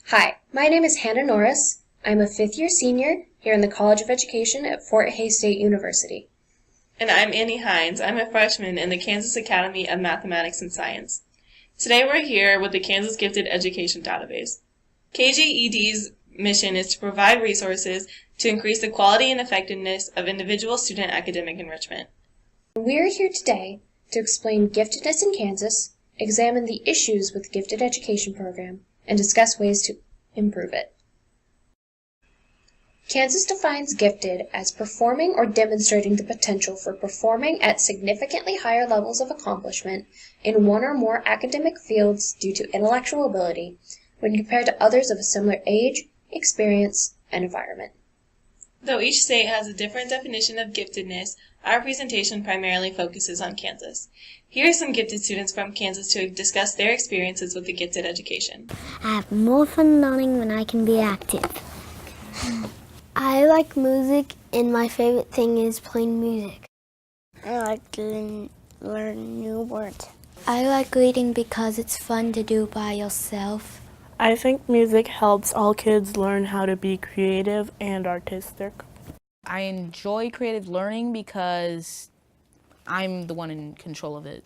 Hi, my name is Hannah Norris. I'm a fifth-year senior here in the College of Education at Fort Hays State University. And I'm Annie Hines. I'm a freshman in the Kansas Academy of Mathematics and Science. Today we're here with the Kansas Gifted Education Database. KGED's mission is to provide resources to increase the quality and effectiveness of individual student academic enrichment. We're here today to explain giftedness in Kansas, examine the issues with the gifted education program, and discuss ways to improve it. Kansas defines gifted as performing or demonstrating the potential for performing at significantly higher levels of accomplishment in one or more academic fields due to intellectual ability when compared to others of a similar age, experience, and environment. Though each state has a different definition of giftedness, our presentation primarily focuses on Kansas. Here are some gifted students from Kansas to discuss their experiences with the gifted education. I have more fun learning when I can be active. I like music, and my favorite thing is playing music. I like to learn new words. I like reading because it's fun to do by yourself. I think music helps all kids learn how to be creative and artistic. I enjoy creative learning because I'm the one in control of it.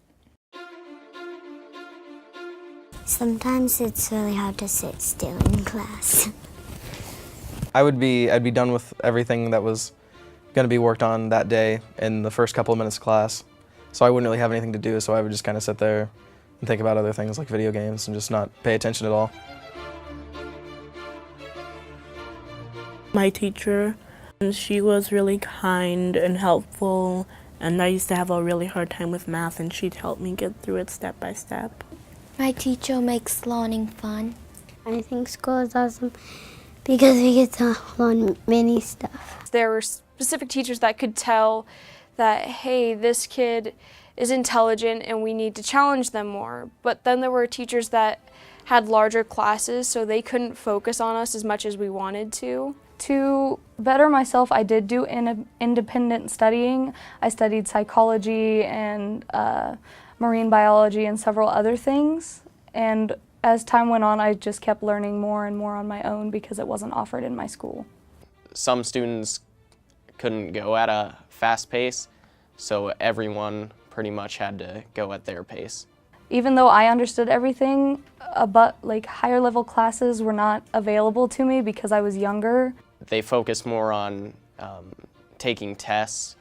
Sometimes it's really hard to sit still in class. I'd be done with everything that was going to be worked on that day in the first couple of minutes of class. So I wouldn't really have anything to do, so I would just kind of sit there and think about other things like video games and just not pay attention at all. My teacher, she was really kind and helpful, and I used to have a really hard time with math, and she'd help me get through it step by step. My teacher makes learning fun. I think school is awesome because we get to learn many stuff. There were specific teachers that could tell that, hey, this kid is intelligent and we need to challenge them more. But then there were teachers that had larger classes, so they couldn't focus on us as much as we wanted to. To better myself, I did do independent studying. I studied psychology and marine biology and several other things. And as time went on, I just kept learning more and more on my own because it wasn't offered in my school. Some students couldn't go at a fast pace, so everyone pretty much had to go at their pace. Even though I understood everything, but higher level classes were not available to me because I was younger. They focused more on taking tests,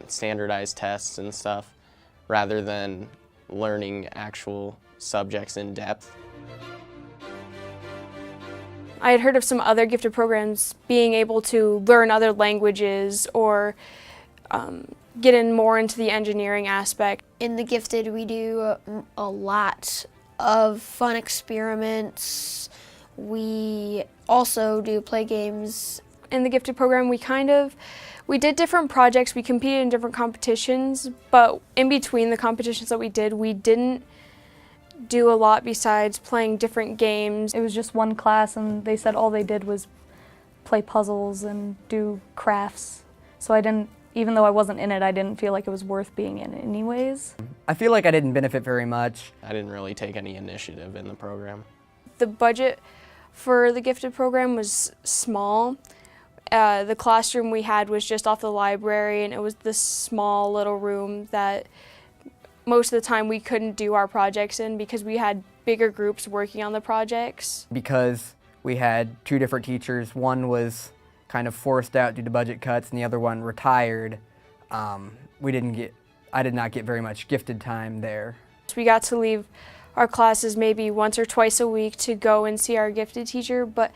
standardized tests and stuff, rather than learning actual subjects in depth. I had heard of some other gifted programs being able to learn other languages or get in more into the engineering aspect. In the gifted, we do a lot of fun experiments. We also do play games. In the gifted program, we did different projects. We competed in different competitions, but in between the competitions that we didn't do a lot besides playing different games. It was just one class, and they said all they did was play puzzles and do crafts. So even though I wasn't in it, I didn't feel like it was worth being in anyways. I feel like I didn't benefit very much. I didn't really take any initiative in the program. The budget for the gifted program was small. The classroom we had was just off the library, and it was this small little room that most of the time we couldn't do our projects in because we had bigger groups working on the projects. Because we had two different teachers. One was kind of forced out due to budget cuts, and the other one retired. I did not get very much gifted time there. We got to leave our classes maybe once or twice a week to go and see our gifted teacher, but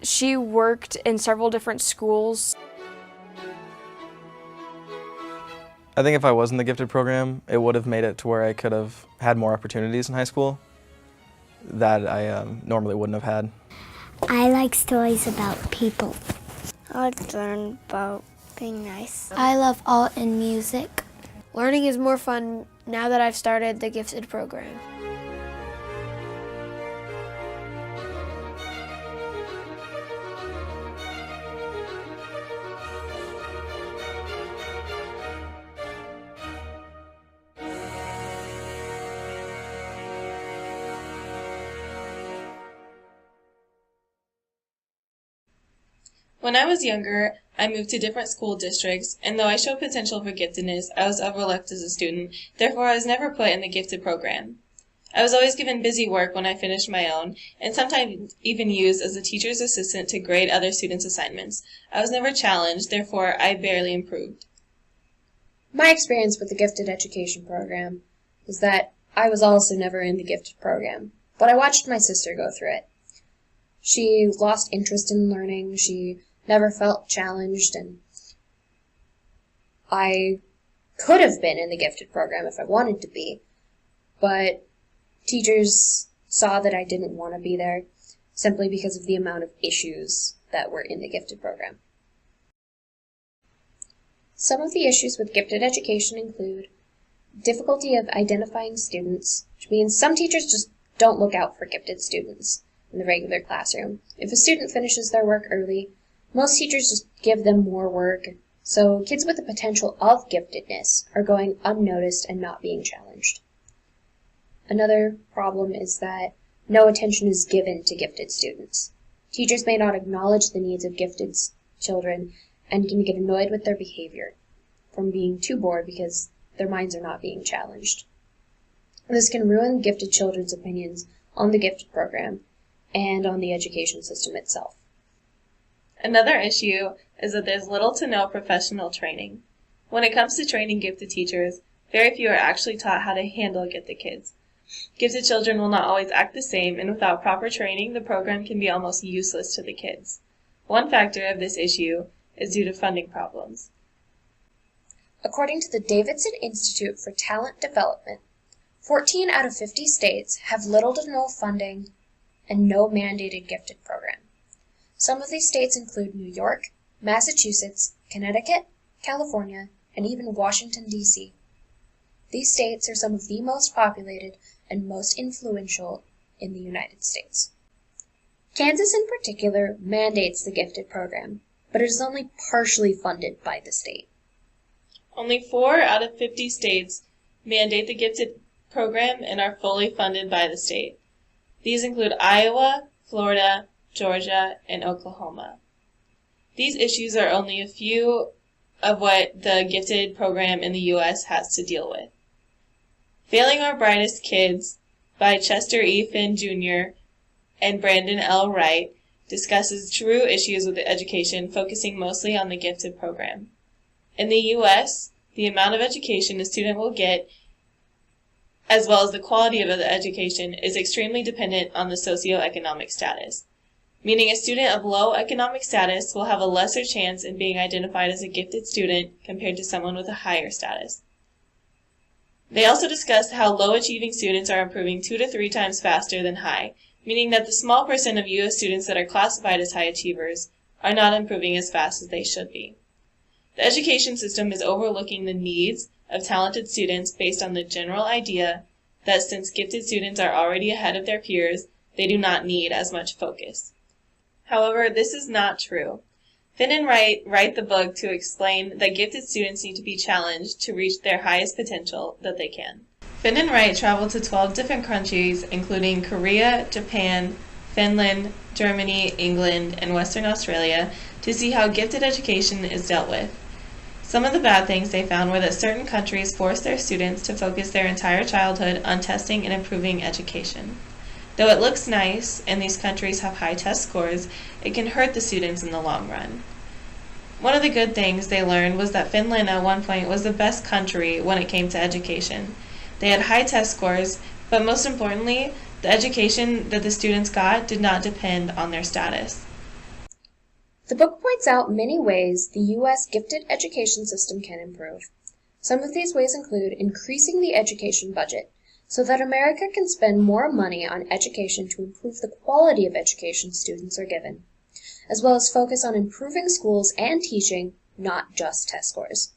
she worked in several different schools. I think if I was in the gifted program, it would have made it to where I could have had more opportunities in high school that I normally wouldn't have had. I like stories about people. I like to learn about being nice. I love art and music. Learning is more fun now that I've started the gifted program. When I was younger, I moved to different school districts, and though I showed potential for giftedness, I was overlooked as a student, therefore I was never put in the gifted program. I was always given busy work when I finished my own, and sometimes even used as a teacher's assistant to grade other students' assignments. I was never challenged, therefore I barely improved. My experience with the gifted education program was that I was also never in the gifted program, but I watched my sister go through it. She lost interest in learning, she never felt challenged, and I could have been in the gifted program if I wanted to be, but teachers saw that I didn't want to be there simply because of the amount of issues that were in the gifted program. Some of the issues with gifted education include difficulty of identifying students, which means some teachers just don't look out for gifted students in the regular classroom. If a student finishes their work early, most teachers just give them more work, so kids with the potential of giftedness are going unnoticed and not being challenged. Another problem is that no attention is given to gifted students. Teachers may not acknowledge the needs of gifted children and can get annoyed with their behavior from being too bored because their minds are not being challenged. This can ruin gifted children's opinions on the gifted program and on the education system itself. Another issue is that there's little to no professional training. When it comes to training gifted teachers, very few are actually taught how to handle gifted kids. Gifted children will not always act the same, and without proper training, the program can be almost useless to the kids. One factor of this issue is due to funding problems. According to the Davidson Institute for Talent Development, 14 out of 50 states have little to no funding and no mandated gifted program. Some of these states include New York, Massachusetts, Connecticut, California, and even Washington, D.C. These states are some of the most populated and most influential in the United States. Kansas in particular mandates the gifted program, but it is only partially funded by the state. Only 4 out of 50 states mandate the gifted program and are fully funded by the state. These include Iowa, Florida, Georgia, and Oklahoma. These issues are only a few of what the gifted program in the U.S. has to deal with. Failing Our Brightest Kids by Chester E. Finn Jr. and Brandon L. Wright discusses true issues with education, focusing mostly on the gifted program. In the U.S., the amount of education a student will get, as well as the quality of the education, is extremely dependent on the socioeconomic status, meaning a student of low economic status will have a lesser chance in being identified as a gifted student compared to someone with a higher status. They also discussed how low-achieving students are improving 2 to 3 times faster than high, meaning that the small percent of U.S. students that are classified as high achievers are not improving as fast as they should be. The education system is overlooking the needs of talented students based on the general idea that since gifted students are already ahead of their peers, they do not need as much focus. However, this is not true. Finn and Wright write the book to explain that gifted students need to be challenged to reach their highest potential that they can. Finn and Wright traveled to 12 different countries, including Korea, Japan, Finland, Germany, England, and Western Australia, to see how gifted education is dealt with. Some of the bad things they found were that certain countries force their students to focus their entire childhood on testing and improving education. Though it looks nice and these countries have high test scores, it can hurt the students in the long run. One of the good things they learned was that Finland at one point was the best country when it came to education. They had high test scores, but most importantly, the education that the students got did not depend on their status. The book points out many ways the U.S. gifted education system can improve. Some of these ways include increasing the education budget so that America can spend more money on education to improve the quality of education students are given, as well as focus on improving schools and teaching, not just test scores.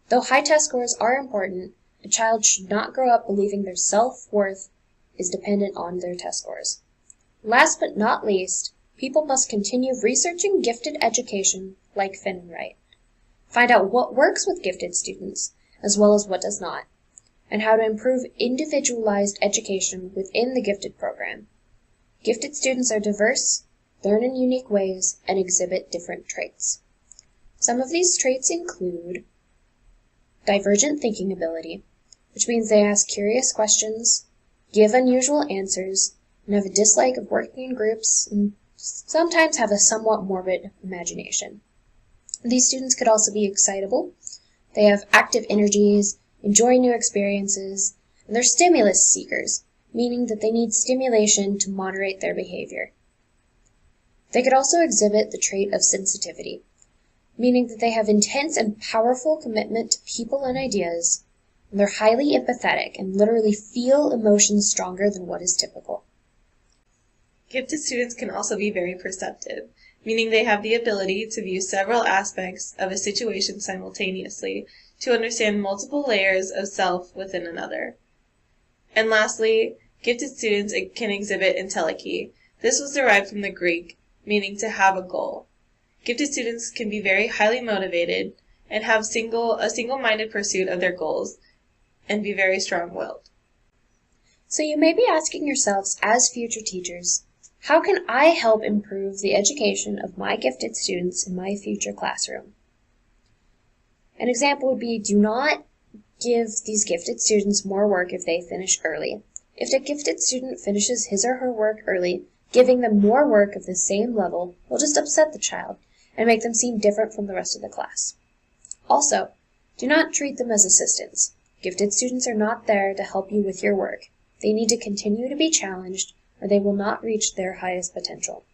Though high test scores are important, a child should not grow up believing their self-worth is dependent on their test scores. Last but not least, people must continue researching gifted education like Finn and Wright. Find out what works with gifted students, as well as what does not, and how to improve individualized education within the gifted program. Gifted students are diverse, learn in unique ways, and exhibit different traits. Some of these traits include divergent thinking ability, which means they ask curious questions, give unusual answers, and have a dislike of working in groups, and sometimes have a somewhat morbid imagination. These students could also be excitable. They have active energies, enjoy new experiences, and they're stimulus seekers, meaning that they need stimulation to moderate their behavior. They could also exhibit the trait of sensitivity, meaning that they have intense and powerful commitment to people and ideas, and they're highly empathetic and literally feel emotions stronger than what is typical. Gifted students can also be very perceptive, meaning they have the ability to view several aspects of a situation simultaneously to understand multiple layers of self within another. And lastly, gifted students can exhibit entelechy. This was derived from the Greek, meaning to have a goal. Gifted students can be very highly motivated and have a single-minded pursuit of their goals and be very strong-willed. So you may be asking yourselves, as future teachers, how can I help improve the education of my gifted students in my future classroom? An example would be, do not give these gifted students more work if they finish early. If a gifted student finishes his or her work early, giving them more work of the same level will just upset the child and make them seem different from the rest of the class. Also, do not treat them as assistants. Gifted students are not there to help you with your work. They need to continue to be challenged, or they will not reach their highest potential.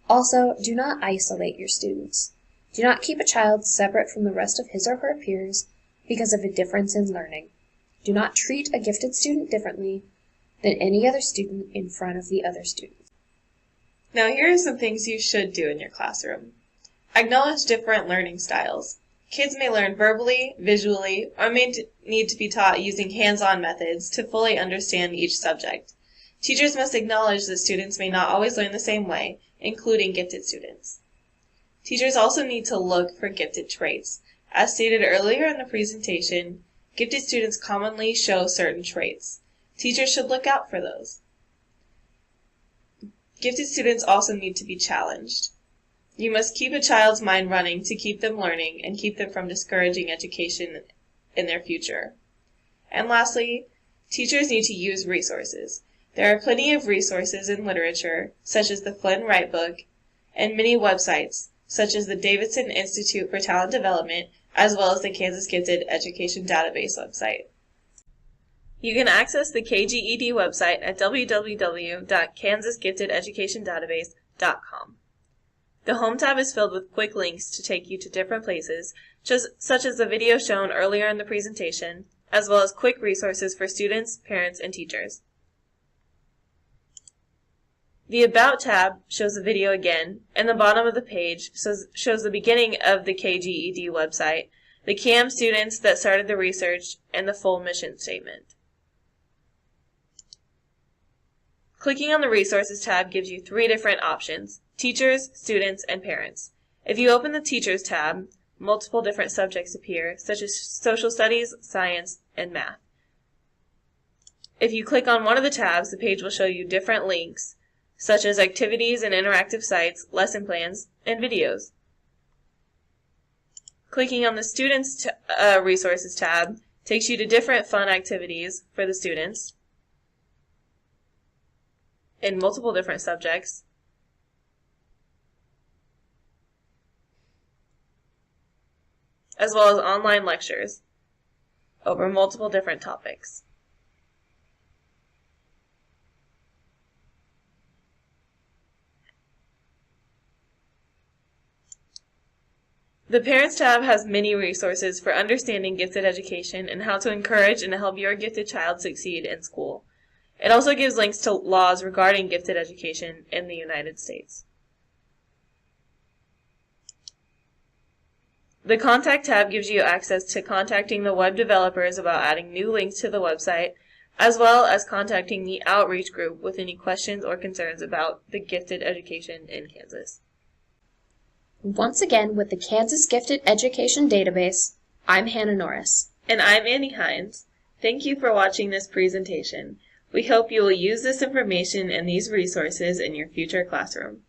Also, do not isolate your students. Do not keep a child separate from the rest of his or her peers because of a difference in learning. Do not treat a gifted student differently than any other student in front of the other students. Now here are some things you should do in your classroom. Acknowledge different learning styles. Kids may learn verbally, visually, or may need to be taught using hands-on methods to fully understand each subject. Teachers must acknowledge that students may not always learn the same way, including gifted students. Teachers also need to look for gifted traits. As stated earlier in the presentation, gifted students commonly show certain traits. Teachers should look out for those. Gifted students also need to be challenged. You must keep a child's mind running to keep them learning and keep them from discouraging education in their future. And lastly, teachers need to use resources. There are plenty of resources in literature, such as the Flynn Wright book, and many websites, such as the Davidson Institute for Talent Development, as well as the Kansas Gifted Education Database website. You can access the KGED website at www.kansasgiftededucationdatabase.com. The Home tab is filled with quick links to take you to different places, such as the video shown earlier in the presentation, as well as quick resources for students, parents, and teachers. The About tab shows the video again, and the bottom of the page shows the beginning of the KGED website, the CAM students that started the research, and the full mission statement. Clicking on the Resources tab gives you 3 different options: teachers, students, and parents. If you open the Teachers tab, multiple different subjects appear, such as social studies, science, and math. If you click on one of the tabs, the page will show you different links, such as activities and interactive sites, lesson plans, and videos. Clicking on the Students Resources tab takes you to different fun activities for the students in multiple different subjects, as well as online lectures over multiple different topics. The Parents tab has many resources for understanding gifted education and how to encourage and help your gifted child succeed in school. It also gives links to laws regarding gifted education in the United States. The Contact tab gives you access to contacting the web developers about adding new links to the website, as well as contacting the outreach group with any questions or concerns about the gifted education in Kansas. Once again, with the Kansas Gifted Education Database, I'm Hannah Norris. And I'm Annie Hines. Thank you for watching this presentation. We hope you will use this information and these resources in your future classroom.